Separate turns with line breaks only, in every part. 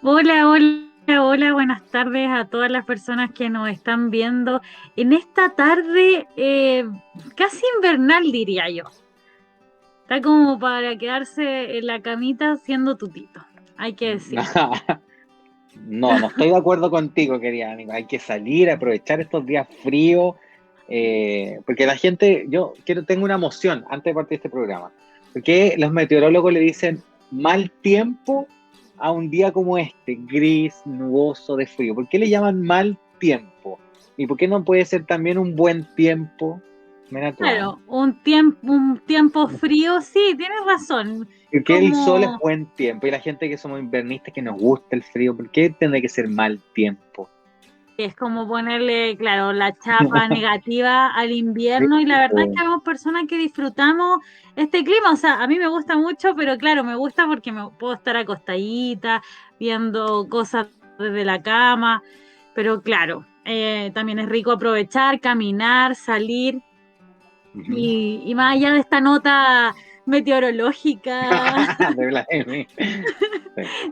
Hola, hola, hola, buenas tardes a todas las personas que nos están viendo en esta tarde casi invernal, diría yo. Está como para quedarse en la camita haciendo tutito, hay que decirlo.
No, no estoy de acuerdo contigo, querida amiga. Hay que salir, aprovechar estos días fríos, porque la gente, tengo una moción antes de partir de este programa, porque los meteorólogos le dicen mal tiempo a un día como este, gris, nuboso, de frío. ¿Por qué le llaman mal tiempo? ¿Y por qué no puede ser también un buen tiempo? Mira tú, ¿ah?
Claro, un tiempo frío, sí, tienes razón.
Porque el sol es
Como
buen tiempo y la gente que somos invernistas que nos gusta el frío, ¿por qué tendría que ser mal tiempo?
es como ponerle, claro, la chapa negativa al invierno y la verdad es que
Sí.
hay personas que disfrutamos este clima, o sea, a mí me gusta mucho, pero claro, me gusta porque me puedo estar acostadita, viendo cosas desde la cama, pero claro, también es rico aprovechar, caminar, salir
Ujú.
y más allá de esta nota meteorológica.
De Vladimir. Sí,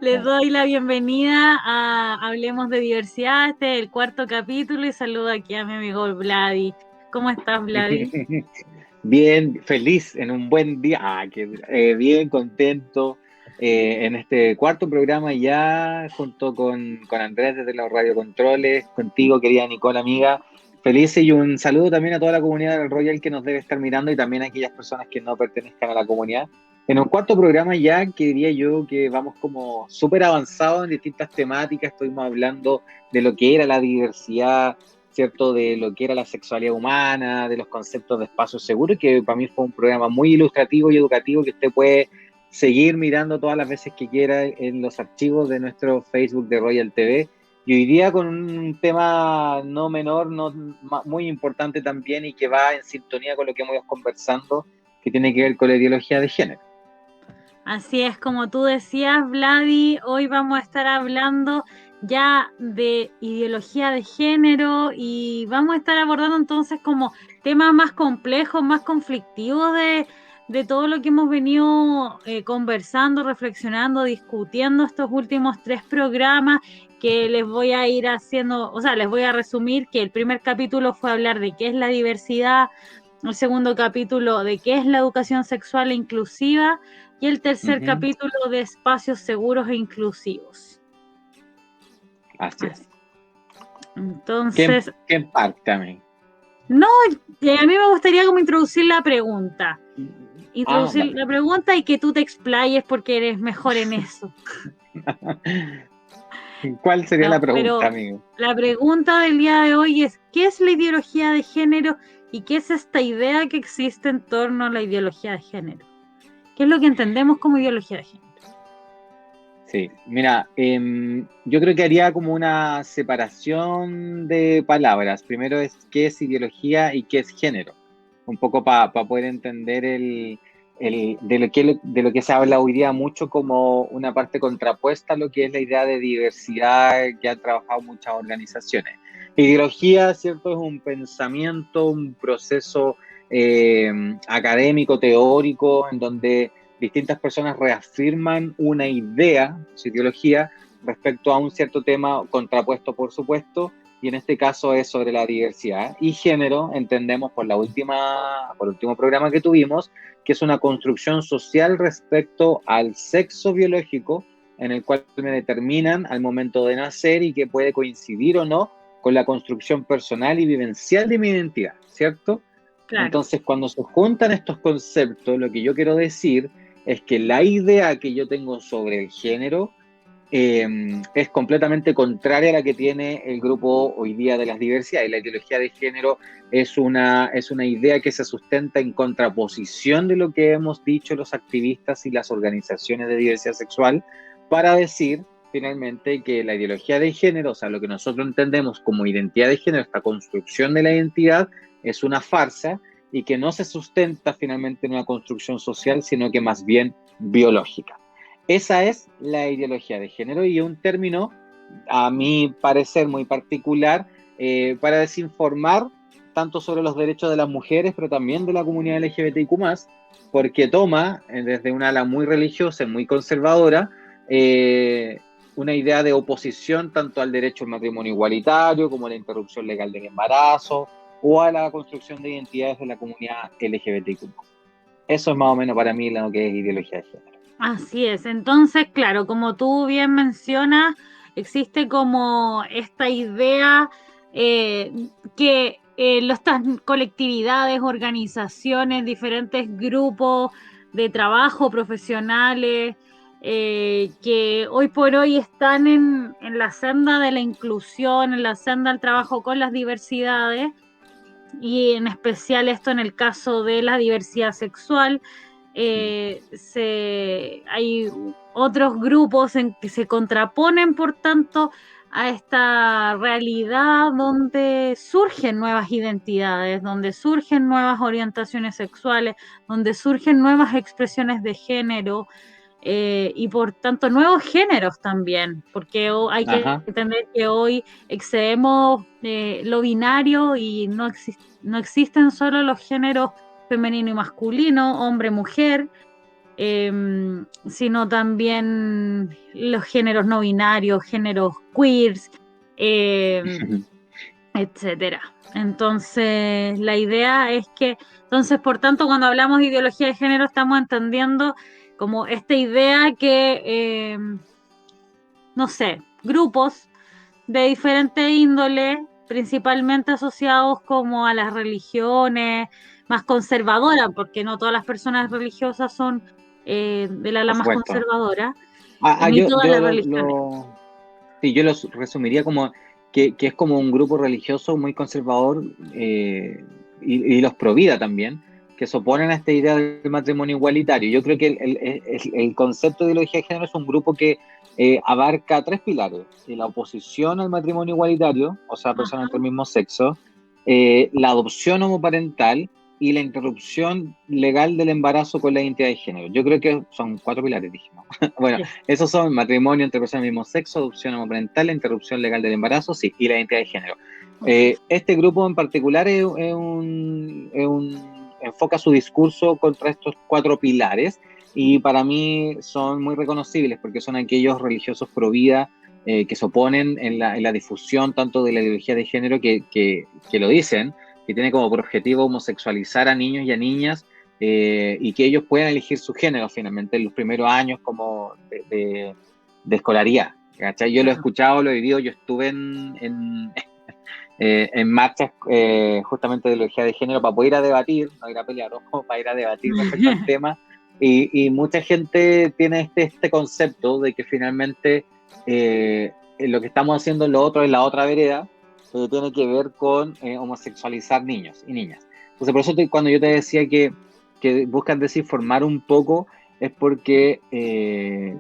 Les
no.
doy la bienvenida a Hablemos de Diversidad, este es el cuarto capítulo y saludo aquí a mi amigo Vladi. ¿Cómo estás, Vladi?
Bien, feliz en un buen día. Bien, contento en este cuarto programa ya, junto con Andrés desde los radiocontroles, contigo, querida Nicole, amiga. Felices y un saludo también a toda la comunidad del Royal que nos debe estar mirando y también a aquellas personas que no pertenezcan a la comunidad. En un cuarto programa ya, que diría yo que vamos como súper avanzados en distintas temáticas. Estuvimos hablando de lo que era la diversidad, ¿cierto? De lo que era la sexualidad humana, de los conceptos de espacio seguro, que para mí fue un programa muy ilustrativo y educativo que usted puede seguir mirando todas las veces que quiera en los archivos de nuestro Facebook de Royal TV. Y hoy día con un tema no menor, muy importante también y que va en sintonía con lo que hemos ido conversando, que tiene que ver con la ideología de género.
Así es, como tú decías, Vladi, hoy vamos a estar hablando ya de ideología de género y vamos a estar abordando entonces como temas más complejos, más conflictivos de todo lo que hemos venido conversando, reflexionando, discutiendo estos últimos tres programas que les voy a ir haciendo, o sea, les voy a resumir que el primer capítulo fue hablar de qué es la diversidad, el segundo capítulo de qué es la educación sexual e inclusiva y el tercer
Ujú.
capítulo de espacios seguros e inclusivos.
Así es.
Así. Entonces,
¿Qué impacta a mí?
no, a mí me gustaría como introducir la pregunta. Introducir
Dale.
la pregunta y que tú te explayes porque eres mejor en eso.
¿Cuál sería la
No,
pregunta,
pero
amigo?
la pregunta del día de hoy es, ¿qué es la ideología de género y qué es esta idea que existe en torno a la ideología de género? ¿Qué es lo que entendemos como ideología de género?
Sí, mira, yo creo que haría como una separación de palabras. Primero es qué es ideología y qué es género. Un poco para poder entender de lo que se habla hoy día mucho como una parte contrapuesta a lo que es la idea de diversidad que han trabajado muchas organizaciones. Ideología, ¿cierto? Es un pensamiento, un proceso eh, académico, teórico, en donde distintas personas reafirman una idea, su ideología, respecto a un cierto tema contrapuesto, por supuesto, y en este caso es sobre la diversidad. Y género, entendemos por el último programa que tuvimos, que es una construcción social respecto al sexo biológico, en el cual me determinan al momento de nacer y que puede coincidir o no con la construcción personal y vivencial de mi identidad, ¿cierto?
Claro,
Entonces, cuando se juntan estos conceptos, lo que yo quiero decir es que la idea que yo tengo sobre el género eh, es completamente contraria a la que tiene el grupo hoy día de las diversidades. La ideología de género es una idea que se sustenta en contraposición de lo que hemos dicho los activistas y las organizaciones de diversidad sexual para decir finalmente que la ideología de género, o sea, lo que nosotros entendemos como identidad de género, esta construcción de la identidad, es una farsa y que no se sustenta finalmente en una construcción social, sino que más bien biológica. Esa es la ideología de género y un término, a mi parecer, muy particular para desinformar tanto sobre los derechos de las mujeres, pero también de la comunidad LGBTIQ+, porque toma desde una ala muy religiosa y muy conservadora, una idea de oposición tanto al derecho al matrimonio igualitario como a la interrupción legal del embarazo o a la construcción de identidades de la comunidad LGBTQ. Eso es más o menos para mí lo que es ideología de género.
Así es. Entonces, claro, como tú bien mencionas, existe como esta idea eh, que estas colectividades, organizaciones, diferentes grupos de trabajo, profesionales, que hoy por hoy están en la senda de la inclusión, en la senda del trabajo con las diversidades, y en especial esto en el caso de la diversidad sexual. Hay otros grupos en que se contraponen, por tanto, a esta realidad donde surgen nuevas identidades, donde surgen nuevas orientaciones sexuales, donde surgen nuevas expresiones de género, y por tanto nuevos géneros también, porque hay que
Ajá.
entender que hoy excedemos lo binario y no existen solo los géneros femenino y masculino, hombre, mujer, sino también los géneros no binarios, géneros queers, eh, etcétera. Entonces, la idea es que, entonces, por tanto, cuando hablamos de ideología de género, estamos entendiendo como esta idea que, no sé, grupos de diferente índole, principalmente asociados como a las religiones más conservadoras, porque no todas las personas religiosas son del ala
Por
más
supuesto.
conservadora, ni
Yo,
todas
yo
las religiones.
sí, yo los resumiría como que es como un grupo religioso muy conservador, y los provida también, que se oponen a esta idea del matrimonio igualitario. Yo creo que el concepto de ideología de género es un grupo que abarca tres pilares: la oposición al matrimonio igualitario, o sea, personas
Ajá,
del mismo sexo, la adopción homoparental y la interrupción legal del embarazo con la identidad de género. Yo creo que son cuatro pilares, dijimos. Bueno,
yes.
esos son matrimonio entre personas del mismo sexo, adopción homoparental, interrupción legal del embarazo, sí, y la identidad de género. Este grupo en particular enfoca su discurso contra estos cuatro pilares, y para mí son muy reconocibles porque son aquellos religiosos pro vida, que se oponen en la difusión tanto de la ideología de género, que lo dicen, que tiene como por objetivo homosexualizar a niños y a niñas, y que ellos puedan elegir su género finalmente en los primeros años como de escolaría. ¿Cachai? Yo lo he
Claro.
escuchado, lo he vivido, yo estuve en marchas, justamente de ideología de género, para poder ir a debatir, no ir a pelear, ojo, para ir a debatir respecto al tema, y mucha gente tiene este concepto de que finalmente lo que estamos haciendo en lo otro, en la otra vereda, tiene que ver con homosexualizar niños y niñas. Entonces, por eso cuando yo te decía que buscan desinformar un poco, es porque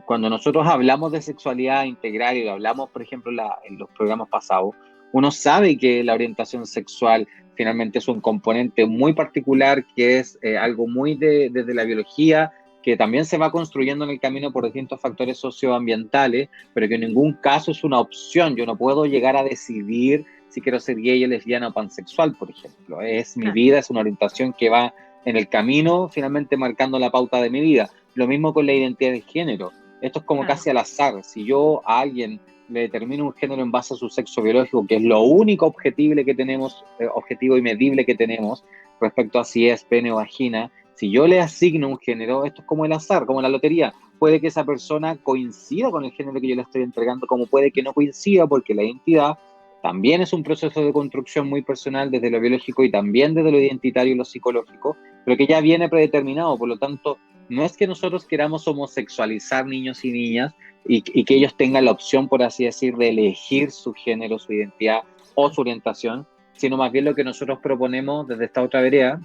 cuando nosotros hablamos de sexualidad integral y lo hablamos, por ejemplo, en los programas pasados, uno sabe que la orientación sexual finalmente es un componente muy particular, que es algo muy desde la biología, que también se va construyendo en el camino por distintos factores socioambientales, pero que en ningún caso es una opción. Yo no puedo llegar a decidir si quiero ser gay, lesbiana o pansexual, por ejemplo. Es mi
Claro,
vida, es una orientación que va en el camino, finalmente marcando la pauta de mi vida. Lo mismo con la identidad de género. Esto es como
claro.
casi al azar. Si yo a alguien le determino un género en base a su sexo biológico, que es lo único objetivo que tenemos, objetivo y medible que tenemos respecto a si es pene o vagina, si yo le asigno un género, esto es como el azar, como la lotería. Puede que esa persona coincida con el género que yo le estoy entregando, como puede que no coincida, porque la identidad también es un proceso de construcción muy personal desde lo biológico y también desde lo identitario y lo psicológico, pero que ya viene predeterminado. Por lo tanto, no es que nosotros queramos homosexualizar niños y niñas, y que ellos tengan la opción, por así decir, de elegir su género, su identidad o su orientación, sino más bien lo que nosotros proponemos desde esta otra vereda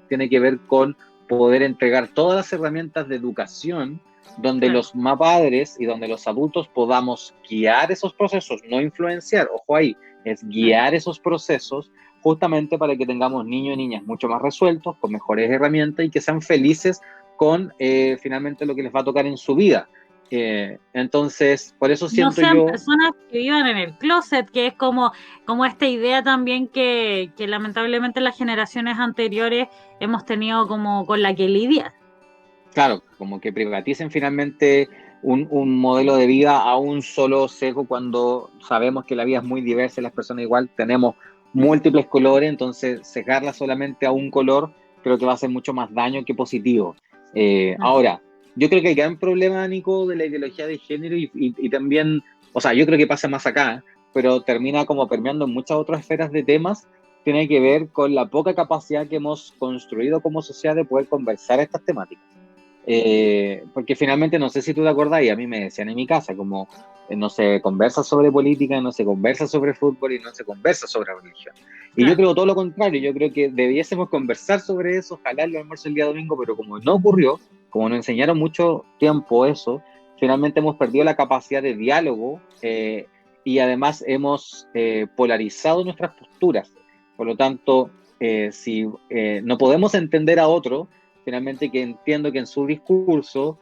tiene que ver con poder entregar todas las herramientas de educación donde
Claro.
los más padres y donde los adultos podamos guiar esos procesos, no influenciar, ojo ahí, es
Claro.
guiar esos procesos justamente para que tengamos niños y niñas mucho más resueltos, con mejores herramientas y que sean felices con finalmente lo que les va a tocar en su vida. Entonces, por eso
No
siento
sean
yo,
personas que vivan en el closet, que es como esta idea también que lamentablemente las generaciones anteriores hemos tenido como con la que lidiar.
claro, como que privaticen finalmente un modelo de vida a un solo sesgo cuando sabemos que la vida es muy diversa y las personas igual tenemos múltiples colores, entonces sesgarla solamente a un color creo que va a hacer mucho más daño que positivo. Ahora, yo creo que el gran problema, Nico, de la ideología de género y también, o sea, yo creo que pasa más acá, pero termina como permeando en muchas otras esferas de temas, tiene que ver con la poca capacidad que hemos construido como sociedad de poder conversar estas temáticas. Porque finalmente, no sé si tú te acordás, y a mí me decían en mi casa, como no se conversa sobre política, no se conversa sobre fútbol y no se conversa sobre religión. Y yo
Claro.
creo todo lo contrario, yo creo que debiésemos conversar sobre eso, ojalá el almuerzo el día domingo, pero como no ocurrió, como nos enseñaron mucho tiempo eso, finalmente hemos perdido la capacidad de diálogo y además hemos polarizado nuestras posturas. Por lo tanto, si no podemos entender a otro, finalmente que entiendo que en su discurso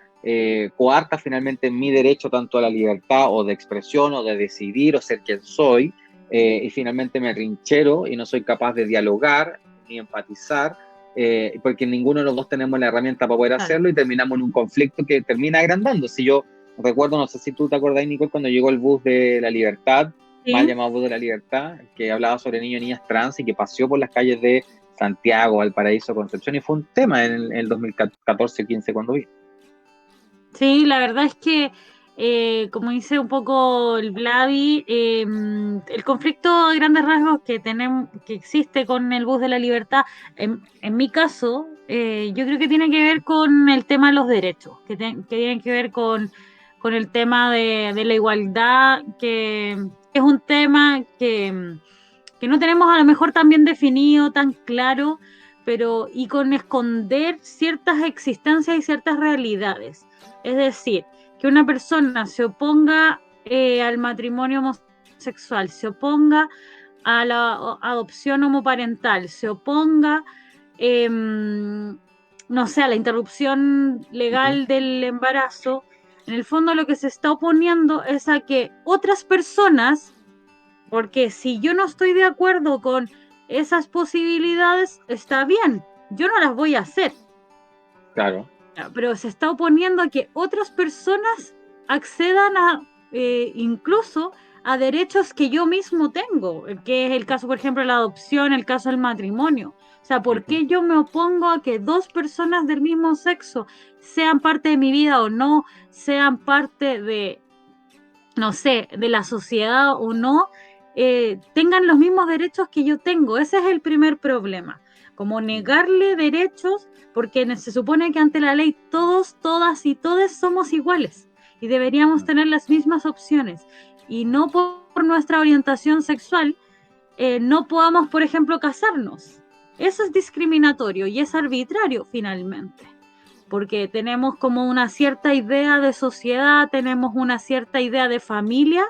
coarta finalmente mi derecho tanto a la libertad o de expresión o de decidir o ser quien soy, y finalmente me rinchero y no soy capaz de dialogar ni empatizar, porque ninguno de los dos tenemos la herramienta para poder
Claro.
hacerlo y terminamos en un conflicto que termina agrandando. Si yo recuerdo, no sé si tú te acordás, Nicole, cuando llegó el bus de la libertad, mal
Sí.
llamado bus de la libertad, que hablaba sobre niños y niñas trans y que paseó por las calles de Santiago, Valparaíso, Concepción, y fue un tema en el 2014-15 cuando vi.
Sí, la verdad es que, como dice un poco el Vladi, el conflicto a grandes rasgos que tenemos, que existe con el bus de la libertad, en mi caso, yo creo que tiene que ver con el tema de los derechos, que tienen que ver con el tema de la igualdad, que es un tema que no tenemos a lo mejor tan bien definido, tan claro, pero y con esconder ciertas existencias y ciertas realidades. Es decir, que una persona se oponga al matrimonio homosexual, se oponga a la adopción homoparental, se oponga, no sé, a la interrupción
Uh -huh.
legal del embarazo, en el fondo lo que se está oponiendo es a que otras personas, porque si yo no estoy de acuerdo con esas posibilidades, está bien, yo no las voy a hacer,
Claro.
pero se está oponiendo a que otras personas accedan a incluso a derechos que yo mismo tengo, que es el caso, por ejemplo, de la adopción, el caso del matrimonio. O sea,
Uh
¿por
-huh.
qué yo me opongo a que dos personas del mismo sexo sean parte de mi vida o no, sean parte de, no sé, de la sociedad o no, tengan los mismos derechos que yo tengo? Ese es el primer problema, como negarle derechos, porque se supone que ante la ley todos, todas y todes somos iguales y deberíamos tener las mismas opciones, y no por nuestra orientación sexual no podamos, por ejemplo, casarnos. Eso es discriminatorio y es arbitrario finalmente, porque tenemos como una cierta idea de sociedad, tenemos una cierta idea de familia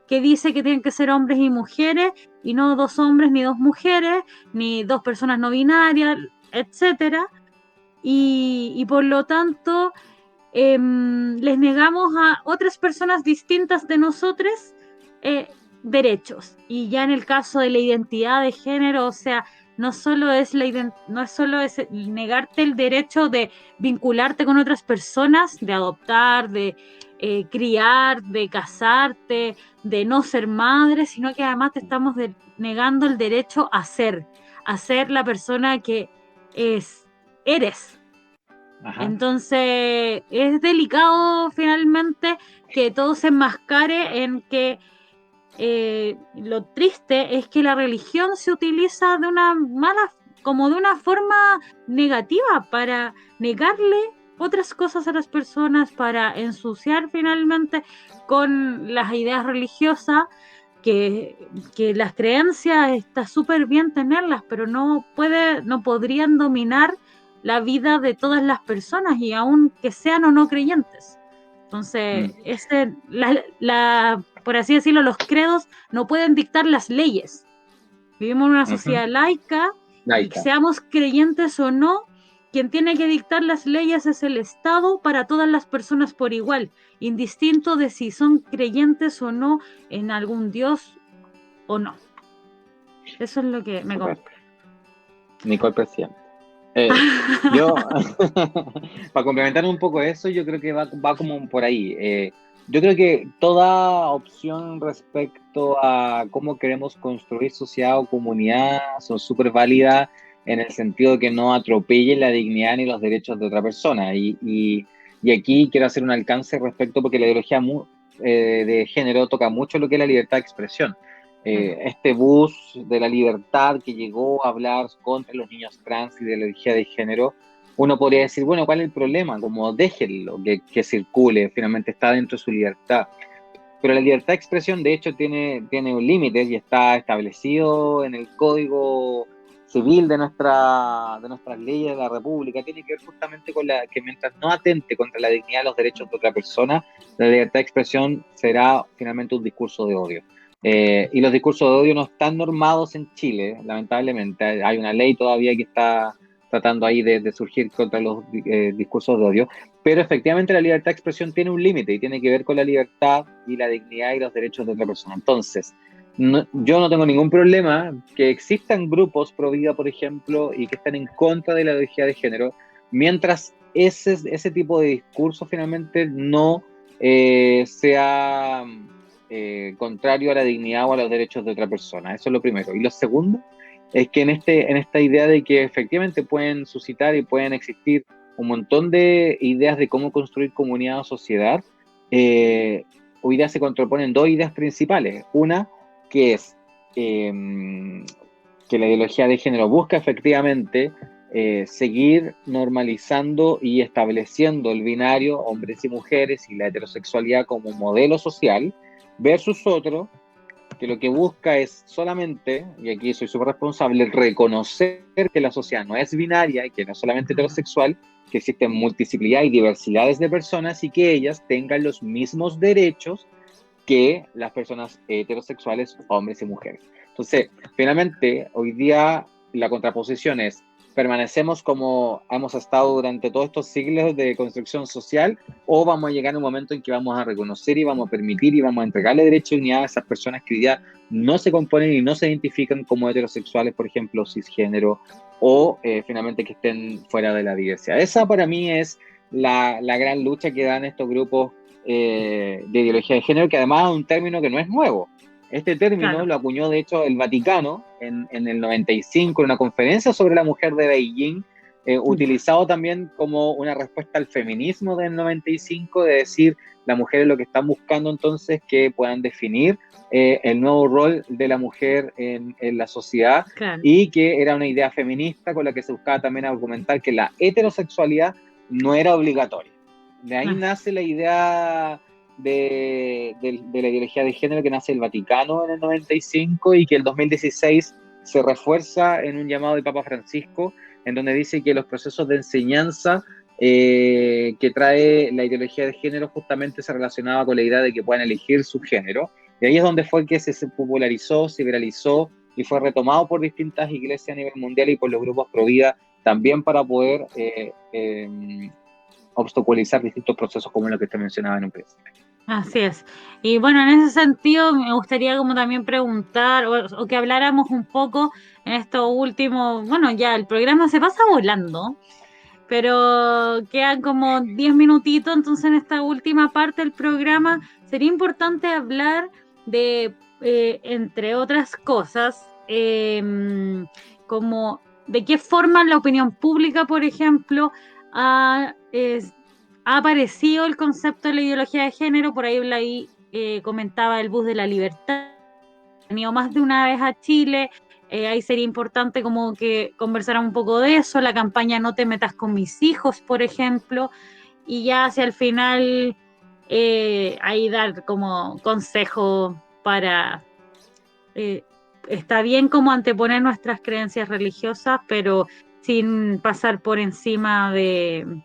que dice que tienen que ser hombres y mujeres, y no dos hombres ni dos mujeres, ni dos personas no binarias, etcétera. Y por lo tanto, les negamos a otras personas distintas de nosotros eh, derechos. Y ya en el caso de la identidad de género, o sea, no solo es no es solo es negarte el derecho de vincularte con otras personas, de adoptar, de criar, de casarte, de no ser madre, sino que además te estamos negando el derecho a ser la persona que es, eres.
Ajá.
Entonces, es delicado finalmente que todo se enmascare en que lo triste es que la religión se utiliza de una mala, como de una forma negativa para negarle otras cosas a las personas, para ensuciar finalmente con las ideas religiosas, que, que las creencias está súper bien tenerlas, pero no podrían dominar la vida de todas las personas, y aun que sean o no creyentes. Entonces,
Mm.
por así decirlo, los credos no pueden dictar las leyes. Vivimos en una
Uh -huh.
sociedad laica, y
Laika.
seamos creyentes o no, quien tiene que dictar las leyes es el Estado para todas las personas por igual, indistinto de si son creyentes o no en algún Dios o no. Eso es lo que me
Correcto.
compete.
Nicole, presidente. Yo, para complementar un poco eso, yo creo que va como por ahí. Yo creo que toda opción respecto a cómo queremos construir sociedad o comunidad son súper válidas en el sentido de que no atropellen la dignidad ni los derechos de otra persona. Y aquí quiero hacer un alcance respecto porque la ideología de género toca mucho lo que es la libertad de expresión.
Claro.
Este bus de la libertad que llegó a hablar contra los niños trans y de la ideología de género, uno podría decir, bueno, ¿cuál es el problema? Como déjenlo, que circule, finalmente está dentro de su libertad. Pero la libertad de expresión, de hecho, tiene un límite y está establecido en el Código Civil de nuestras leyes de la República. Tiene que ver justamente con que mientras no atente contra la dignidad y los derechos de otra persona, la libertad de expresión será finalmente un discurso de odio. Y los discursos de odio no están normados en Chile, lamentablemente. Hay una ley todavía que está tratando ahí de surgir contra los discursos de odio, pero efectivamente la libertad de expresión tiene un límite y tiene que ver con la libertad y la dignidad y los derechos de otra persona. Entonces, yo no tengo ningún problema que existan grupos pro vida, por ejemplo, y que estén en contra de la ideología de género, mientras ese tipo de discurso finalmente no sea contrario a la dignidad o a los derechos de otra persona. Eso es lo primero. Y lo segundo es que en esta idea de que efectivamente pueden suscitar y pueden existir un montón de ideas de cómo construir comunidad o sociedad, hoy día se contraponen dos ideas principales. Una, que es que la ideología de género busca efectivamente seguir normalizando y estableciendo el binario hombres y mujeres y la heterosexualidad como modelo social, versus otro que lo que busca es solamente, y aquí soy súper responsable, reconocer que la sociedad no es binaria y que no es solamente heterosexual, que existen multiplicidad y diversidades de personas y que ellas tengan los mismos derechos que las personas heterosexuales, hombres y mujeres. Entonces, finalmente, hoy día la contraposición es, permanecemos como hemos estado durante todos estos siglos de construcción social, o vamos a llegar a un momento en que vamos a reconocer y vamos a permitir y vamos a entregarle derechos y dignidad a esas personas que hoy día no se componen y no se identifican como heterosexuales, por ejemplo, cisgénero, o finalmente que estén fuera de la diversidad. Esa para mí es la gran lucha que dan estos grupos de ideología de género, que además es un término que no es nuevo. Este término
Claro.
lo acuñó, de hecho, el Vaticano en el 95 en una conferencia sobre la mujer de Beijing,
Ya.
utilizado también como una respuesta al feminismo del 95, de decir, las mujeres lo que están buscando entonces que puedan definir el nuevo rol de la mujer en la sociedad,
Claro.
y que era una idea feminista con la que se buscaba también argumentar que la heterosexualidad no era obligatoria. De ahí
Ah,
nace la idea de la ideología de género que nace el Vaticano en el 95 y que el 2016 se refuerza en un llamado de Papa Francisco, en donde dice que los procesos de enseñanza que trae la ideología de género justamente se relacionaba con la idea de que puedan elegir su género. Y ahí es donde fue que se popularizó, se viralizó y fue retomado por distintas iglesias a nivel mundial y por los grupos pro vida también para poder obstaculizar distintos procesos como lo que te mencionaba en un principio.
así es. Y bueno, en ese sentido me gustaría como también preguntar o que habláramos un poco en esto último, bueno, ya el programa se pasa volando, pero quedan como 10 minutitos, entonces en esta última parte del programa sería importante hablar de, entre otras cosas, como de qué forma la opinión pública, por ejemplo, ha aparecido el concepto de la ideología de género. Por ahí comentaba el bus de la libertad, ha venido más de una vez a Chile. Ahí sería importante como que conversara un poco de eso, la campaña No te metas con mis hijos, por ejemplo, y ya hacia el final ahí dar como consejo para, eh, está bien como anteponer nuestras creencias religiosas, pero sin pasar por encima de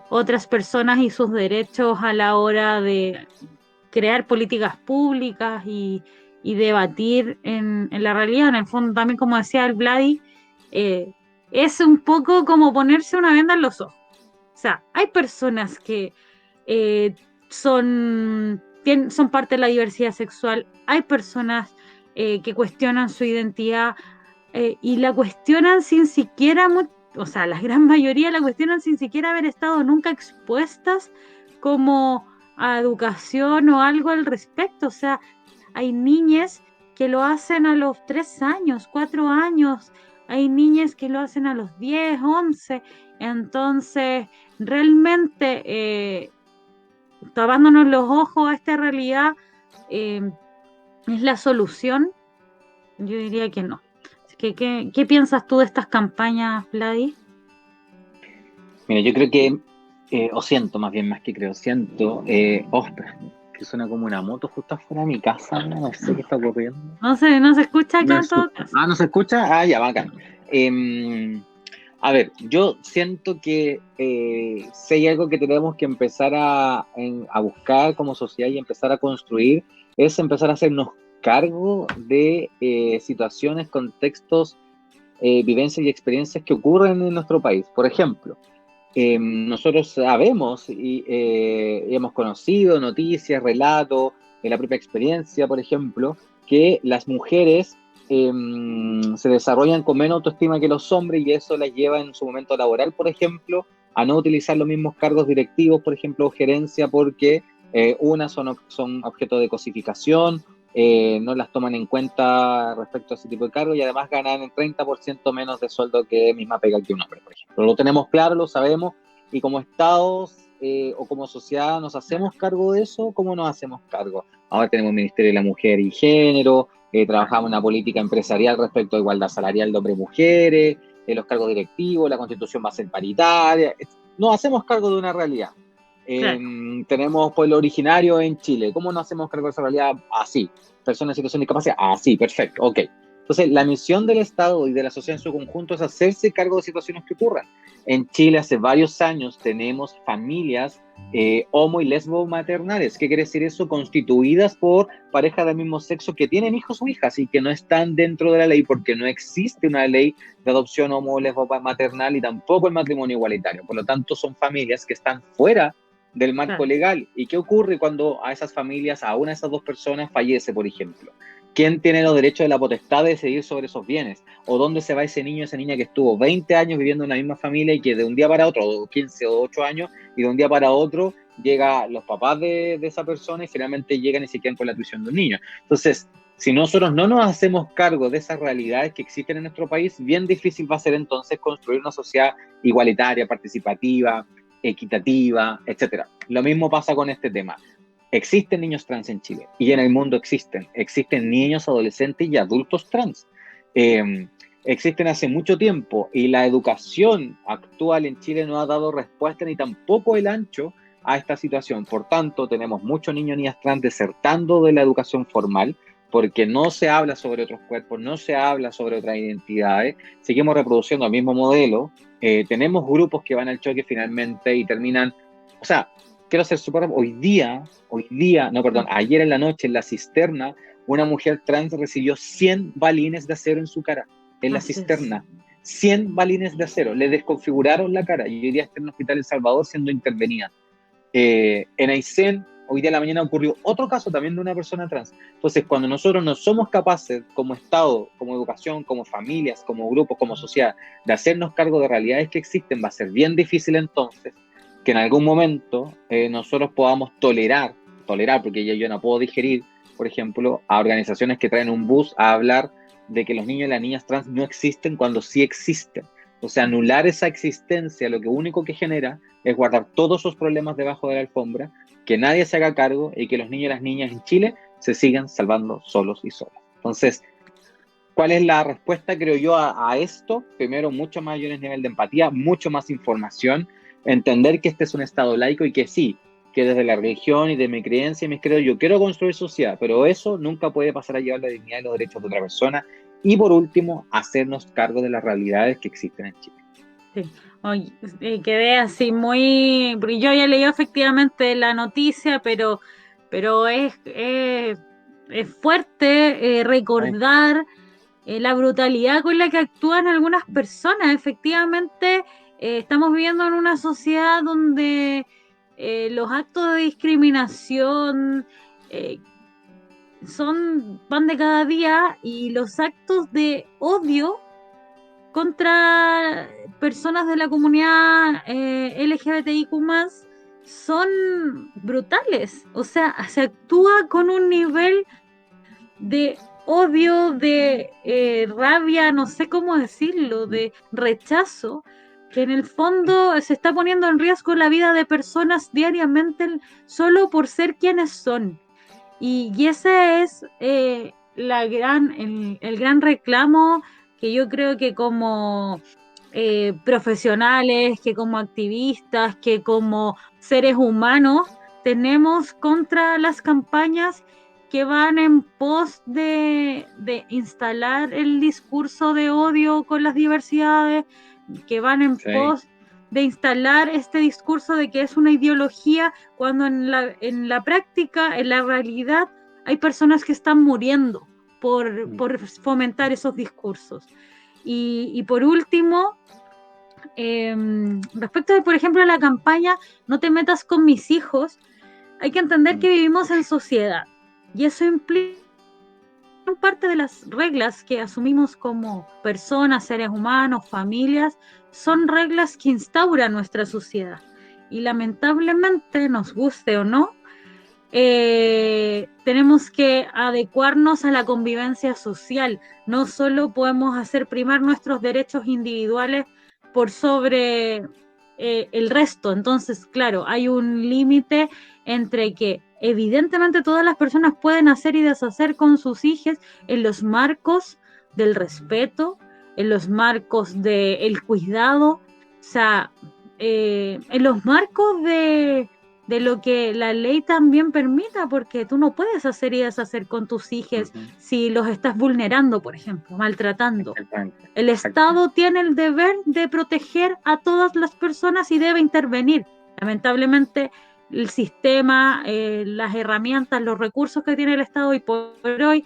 otras personas y sus derechos a la hora de crear políticas públicas y debatir en la realidad. En el fondo, también como decía el Vladi, eh, es un poco como ponerse una venda en los ojos. O sea, hay personas que eh, son parte de la diversidad sexual, hay personas que cuestionan su identidad y la cuestionan sin siquiera o sea, la gran mayoría la cuestionan sin siquiera haber estado nunca expuestas como a educación o algo al respecto. O sea, hay niñas que lo hacen a los 3 años, 4 años, hay niñas que lo hacen a los 10, 11. Entonces, realmente, tapándonos los ojos a esta realidad, eh, ¿es la solución? Yo diría que no. Así que, ¿qué piensas tú de estas campañas, Vladi?
Mira, yo creo que, o siento más bien, más que creo, siento, espera, que suena como una moto justo afuera de mi casa, no sé qué está ocurriendo.
No se escucha acá
No
en
se-
todo caso.
¿No se escucha? Ah, ya, bacán. A ver, yo siento que si hay algo que tenemos que empezar a buscar como sociedad y empezar a construir, es empezar a hacernos cargo de situaciones, contextos, vivencias y experiencias que ocurren en nuestro país. Por ejemplo, nosotros sabemos y hemos conocido noticias, relatos, de la propia experiencia, por ejemplo, que las mujeres se desarrollan con menos autoestima que los hombres y eso las lleva en su momento laboral, por ejemplo, a no utilizar los mismos cargos directivos, por ejemplo, o gerencia, porque unas son objeto de cosificación, no las toman en cuenta respecto a ese tipo de cargos y además ganan el 30% menos de sueldo que misma pega que un hombre, por ejemplo. Lo tenemos claro, lo sabemos y como estados o como sociedad nos hacemos cargo de eso. ¿Cómo nos hacemos cargo? Ahora tenemos el Ministerio de la Mujer y Género, trabajamos una política empresarial respecto a igualdad salarial de hombres y mujeres, los cargos directivos, la constitución va a ser paritaria. Nos hacemos cargo de una realidad.
Claro.
Tenemos pueblo originario en Chile. ¿Cómo nos hacemos cargo de esa realidad? Así. Personas en situación de discapacidad. Así, perfecto. Ok. Entonces, la misión del Estado y de la sociedad en su conjunto es hacerse cargo de situaciones que ocurran. En Chile hace varios años tenemos familias homo y lesbo maternales. ¿Qué quiere decir eso? Constituidas por parejas del mismo sexo que tienen hijos o hijas y que no están dentro de la ley porque no existe una ley de adopción homo o lesbo maternal y tampoco el matrimonio igualitario. Por lo tanto, son familias que están fuera del marco
Claro.
legal. ¿Y qué ocurre cuando a esas familias, a una de esas dos personas fallece, por ejemplo? ¿Quién tiene los derechos de la potestad de decidir sobre esos bienes? ¿O dónde se va ese niño, esa niña que estuvo 20 años viviendo en la misma familia y que de un día para otro, o 15 o 8 años, y de un día para otro llega los papás de esa persona y finalmente llegan y se quedan con la tuición de un niño? Entonces, si nosotros no nos hacemos cargo de esas realidades que existen en nuestro país, bien difícil va a ser entonces construir una sociedad igualitaria, participativa, equitativa, etcétera. Lo mismo pasa con este tema. Existen niños trans en Chile y en el mundo existen niños, adolescentes y adultos trans. Eh, Existen hace mucho tiempo y la educación actual en Chile no ha dado respuesta ni tampoco el ancho a esta situación. Por tanto, tenemos muchos niños y niñas trans desertando de la educación formal porque no se habla sobre otros cuerpos, no se habla sobre otras identidades, seguimos reproduciendo el mismo modelo, tenemos grupos que van al choque finalmente y terminan, o sea, quiero ser súper, no, perdón, ayer en la noche en la cisterna, una mujer trans recibió 100 balines de acero en su cara, en la
Así es.
cisterna. 100 balines de acero, le desconfiguraron la cara y hoy día está en un hospital en El Salvador siendo intervenida. En Aysén, hoy día en la mañana ocurrió otro caso también de una persona trans. Entonces, cuando nosotros no somos capaces, como Estado, como educación, como familias, como grupos, como sociedad, de hacernos cargo de realidades que existen, va a ser bien difícil entonces que en algún momento nosotros podamos tolerar, porque yo no puedo digerir, por ejemplo, a organizaciones que traen un bus a hablar de que los niños y las niñas trans no existen cuando sí existen. O sea, anular esa existencia lo que único que genera es guardar todos esos problemas debajo de la alfombra, que nadie se haga cargo y que los niños y las niñas en Chile se sigan salvando solos y solas. Entonces, ¿cuál es la respuesta, creo yo, a esto? Primero, mucho mayor nivel de empatía, mucho más información, entender que este es un Estado laico y que sí, que desde la religión y de mi creencia y mis credos yo quiero construir sociedad, pero eso nunca puede pasar a llevar la dignidad y los derechos de otra persona. Y por último, hacernos cargo de las realidades que existen en Chile.
Sí. Oye, quedé así muy, porque yo ya leí efectivamente la noticia, pero es fuerte
Ay,
recordar la brutalidad con la que actúan algunas personas. Efectivamente, estamos viviendo en una sociedad donde los actos de discriminación eh, son pan de cada día y los actos de odio contra personas de la comunidad LGBTIQ+, son brutales. O sea, se actúa con un nivel de odio, de rabia, no sé cómo decirlo, de rechazo, que en el fondo se está poniendo en riesgo la vida de personas diariamente solo por ser quienes son. Y ese es el gran reclamo que yo creo que como profesionales, que como activistas, que como seres humanos tenemos contra las campañas que van en pos de instalar el discurso de odio con las diversidades, que van en
Sí.
pos de instalar este discurso de que es una ideología, cuando en la práctica, en la realidad, hay personas que están muriendo por fomentar esos discursos. Y por último, respecto de, por ejemplo, la campaña No te metas con mis hijos, hay que entender que vivimos en sociedad y eso implica parte de las reglas que asumimos como personas, seres humanos, familias, son reglas que instaura nuestra sociedad. Y lamentablemente, nos guste o no, tenemos que adecuarnos a la convivencia social. No solo podemos hacer primar nuestros derechos individuales por sobre el resto. Entonces, claro, hay un límite entre que evidentemente todas las personas pueden hacer y deshacer con sus hijos en los marcos del respeto, en los marcos del cuidado, o sea, en los marcos de lo que la ley también permita, porque tú no puedes hacer y deshacer con tus hijos si los estás vulnerando, por ejemplo, maltratando.
Exactamente,
El
exactamente.
Estado tiene el deber de proteger a todas las personas y debe intervenir. Lamentablemente, el sistema, las herramientas, los recursos que tiene el Estado hoy por hoy,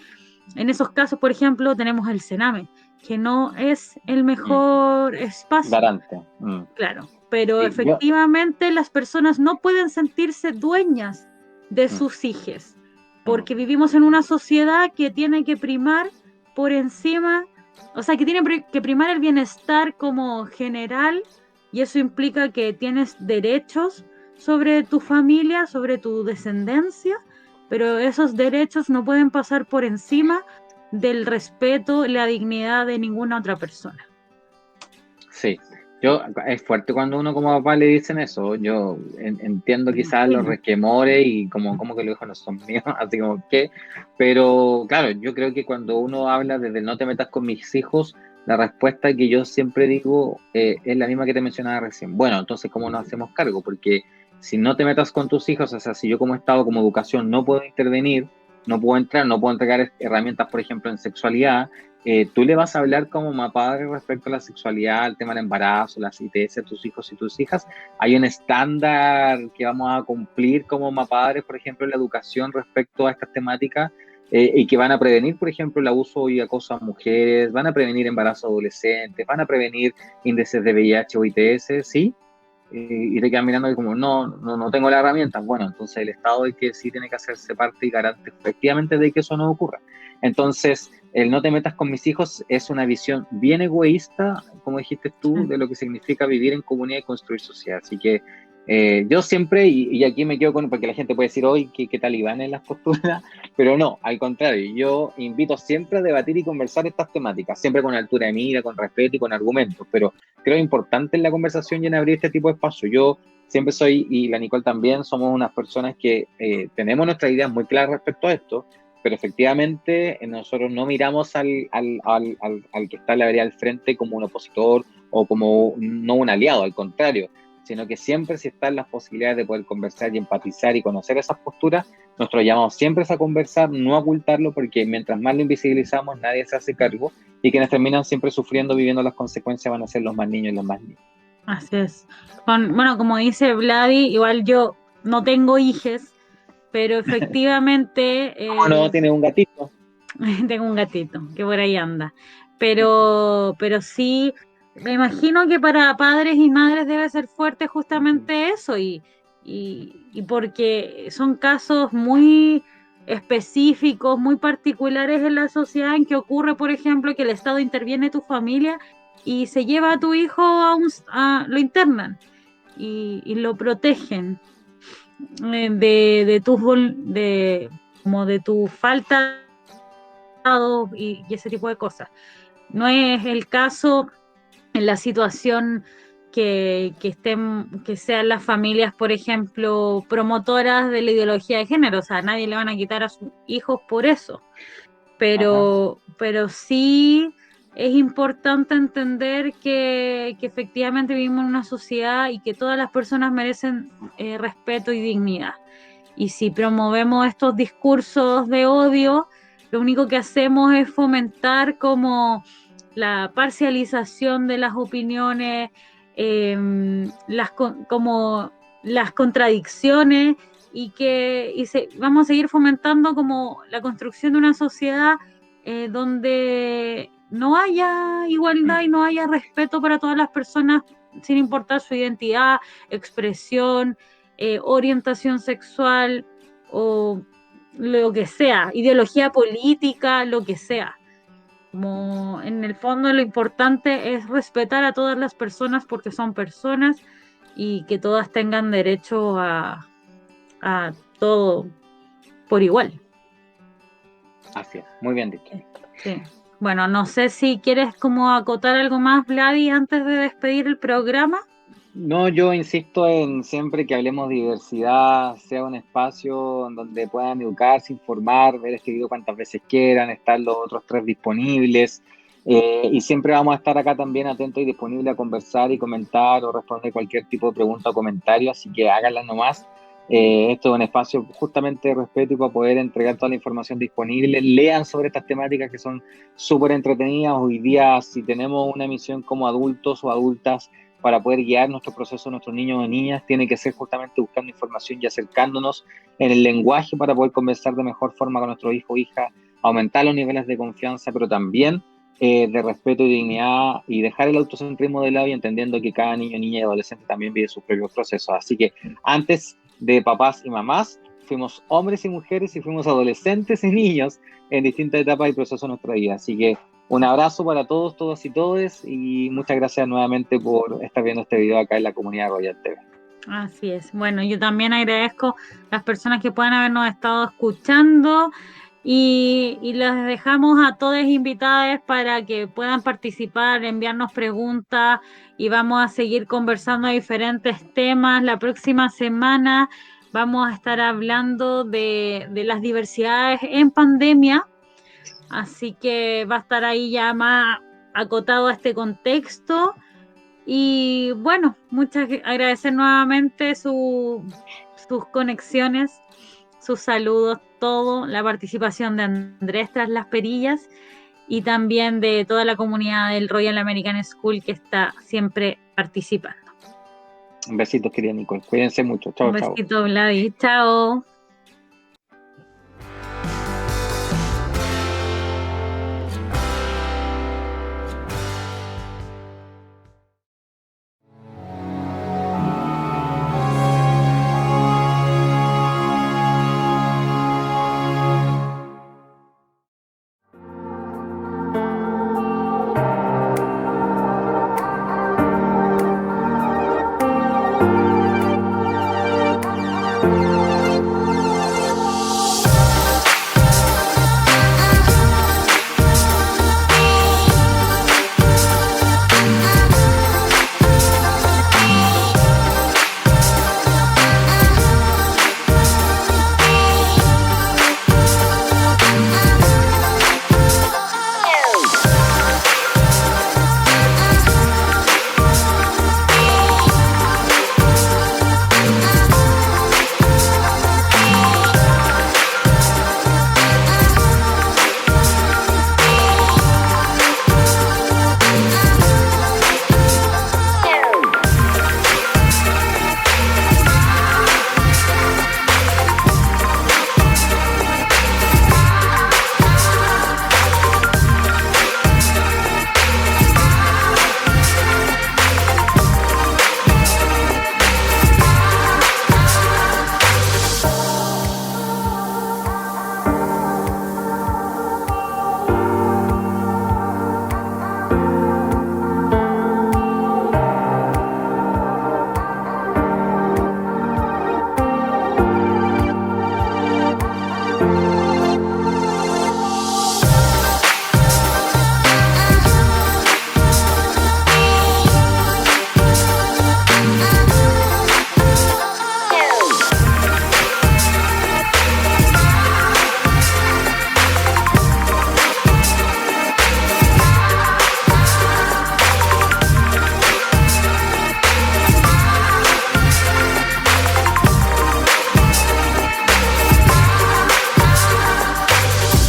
en esos casos, por ejemplo, tenemos el Sename, que no es el
Mm.
mejor espacio.
Garante.
Claro, pero
Sí, yo,
efectivamente las personas no pueden sentirse dueñas de
mm,
sus hijos,
mm,
porque vivimos en una sociedad que tiene que primar por encima, o sea, que tiene que primar el bienestar como general, y eso implica que tienes derechos sobre tu familia, sobre tu descendencia, pero esos derechos no pueden pasar por encima del respeto y la dignidad de ninguna otra persona.
sí, es fuerte cuando uno como papá le dicen eso. Yo entiendo
Me
quizás los
imagino.
resquemores y como que los hijos no son míos, así como que, pero claro, yo creo que cuando uno habla desde no te metas con mis hijos, la respuesta que yo siempre digo es la misma que te mencionaba recién. Bueno, entonces, ¿cómo nos hacemos cargo? Porque si no te metas con tus hijos, o sea, si yo como Estado, como educación, no puedo intervenir, no puedo entrar, no puedo entregar herramientas, por ejemplo, en sexualidad. Tú le vas a hablar como padre respecto a la sexualidad, al tema del embarazo, las ITS a tus hijos y tus hijas. Hay un estándar que vamos a cumplir como padres, por ejemplo, en la educación respecto a estas temáticas y que van a prevenir, por ejemplo, el abuso y acoso a mujeres, van a prevenir embarazo adolescentes, van a prevenir índices de VIH o ITS, ¿sí? Y te quedan mirando y como, no tengo la herramienta. Bueno, entonces el Estado es que sí tiene que hacerse parte y garante efectivamente de que eso no ocurra. Entonces, el no te metas con mis hijos es una visión bien egoísta, como dijiste tú, de lo que significa vivir en comunidad y construir sociedad. Así que yo siempre, y aquí me quedo con, porque la gente puede decir hoy que talibán en las posturas, pero no, al contrario, yo invito siempre a debatir y conversar estas temáticas, siempre con altura de mira, con respeto y con argumentos, pero creo importante en la conversación y en abrir este tipo de espacio. Yo siempre soy, y la Nicole también, somos unas personas que tenemos nuestras ideas muy claras respecto a esto, pero efectivamente nosotros no miramos al que está en la vereda al frente como un opositor o como no un aliado, al contrario, sino que siempre si están las posibilidades de poder conversar y empatizar y conocer esas posturas, nuestro llamado siempre es a conversar, no a ocultarlo, porque mientras más lo invisibilizamos, nadie se hace cargo y quienes terminan siempre sufriendo, viviendo las consecuencias van a ser los más niños y las más niñas.
Así es. Bueno, como dice Vladi, igual yo no tengo hijes, pero efectivamente
¿Cómo no? Tiene un gatito.
tengo un gatito que por ahí anda. Pero sí, me imagino que para padres y madres debe ser fuerte justamente eso, y porque son casos muy específicos, muy particulares en la sociedad en que ocurre, por ejemplo, que el Estado interviene en tu familia y se lleva a tu hijo lo internan y lo protegen como de tu falta y ese tipo de cosas. No es el caso en la situación que sean las familias, por ejemplo, promotoras de la ideología de género. O sea, a nadie le van a quitar a sus hijos por eso.
Ajá.
Pero sí es importante entender que efectivamente vivimos en una sociedad y que todas las personas merecen respeto y dignidad. Y si promovemos estos discursos de odio, lo único que hacemos es fomentar como la parcialización de las opiniones, como las contradicciones vamos a seguir fomentando como la construcción de una sociedad donde no haya igualdad y no haya respeto para todas las personas sin importar su identidad, expresión, orientación sexual o lo que sea, ideología política, lo que sea. Como en el fondo lo importante es respetar a todas las personas porque son personas y que todas tengan derecho a todo por igual.
Así es, muy bien dicho.
Sí. Bueno, no sé si quieres como acotar algo más, Vladi, antes de despedir el programa.
No, yo insisto en siempre que hablemos de diversidad, sea un espacio en donde puedan educarse, informar, ver este video cuantas veces quieran, estar los otros tres disponibles. Y siempre vamos a estar acá también atentos y disponibles a conversar y comentar o responder cualquier tipo de pregunta o comentario, así que háganla nomás. Esto es un espacio justamente de respeto y para poder entregar toda la información disponible. Lean sobre estas temáticas que son súper entretenidas. Hoy día, si tenemos una misión como adultos o adultas, para poder guiar nuestro proceso, nuestros niños o niñas, tiene que ser justamente buscando información y acercándonos en el lenguaje para poder conversar de mejor forma con nuestro hijo o hija, aumentar los niveles de confianza, pero también de respeto y dignidad y dejar el autocentrismo de lado y entendiendo que cada niño, niña y adolescente también vive sus propios procesos. Así que antes de papás y mamás, fuimos hombres y mujeres y fuimos adolescentes y niños en distintas etapas y procesos de nuestra vida. Así que un abrazo para todos, todas y todes y muchas gracias nuevamente por estar viendo este video acá en la comunidad Royal TV.
Así es. Bueno, yo también agradezco las personas que puedan habernos estado escuchando y las dejamos a todas invitadas para que puedan participar, enviarnos preguntas y vamos a seguir conversando de diferentes temas. La próxima semana vamos a estar hablando de las diversidades en pandemia, así que va a estar ahí ya más acotado a este contexto. Y bueno, agradecer nuevamente sus conexiones, sus saludos, todo, la participación de Andrés tras las perillas y también de toda la comunidad del Royal American School que está siempre participando.
Un besito, querida Nicole. Cuídense mucho.
Un
Chao, chao.
besito, Vladi. Chao.